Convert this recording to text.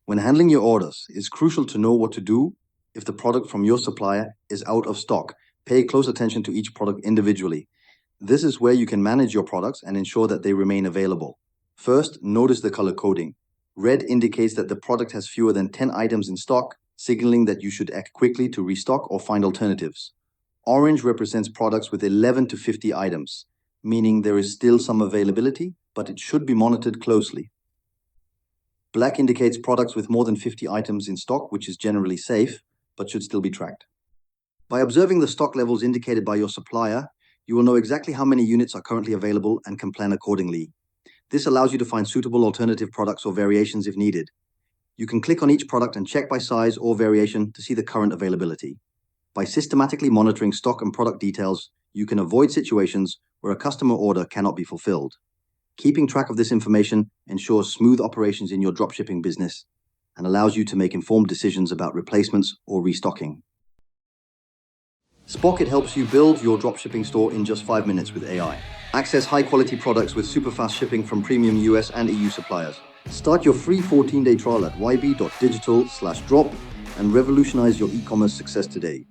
When handling your orders, it's crucial to know what to do if the product from your supplier is out of stock. Pay close attention to each product individually. This is where you can manage your products and ensure that they remain available. First, notice the color coding. Red indicates that the product has fewer than 10 items in stock, signaling that you should act quickly to restock or find alternatives. Orange represents products with 11 to 50 items, meaning there is still some availability, but it should be monitored closely. Black indicates products with more than 50 items in stock, which is generally safe, but should still be tracked. By observing the stock levels indicated by your supplier, you will know exactly how many units are currently available and can plan accordingly. This allows you to find suitable alternative products or variations if needed. You can click on each product and check by size or variation to see the current availability. By systematically monitoring stock and product details, you can avoid situations where a customer order cannot be fulfilled. Keeping track of this information ensures smooth operations in your dropshipping business and allows you to make informed decisions about replacements or restocking. Spocket helps you build your dropshipping store in just 5 minutes with AI. Access high-quality products with super fast shipping from premium US and EU suppliers. Start your free 14-day trial at YB.Digital/drop and revolutionize your e-commerce success today.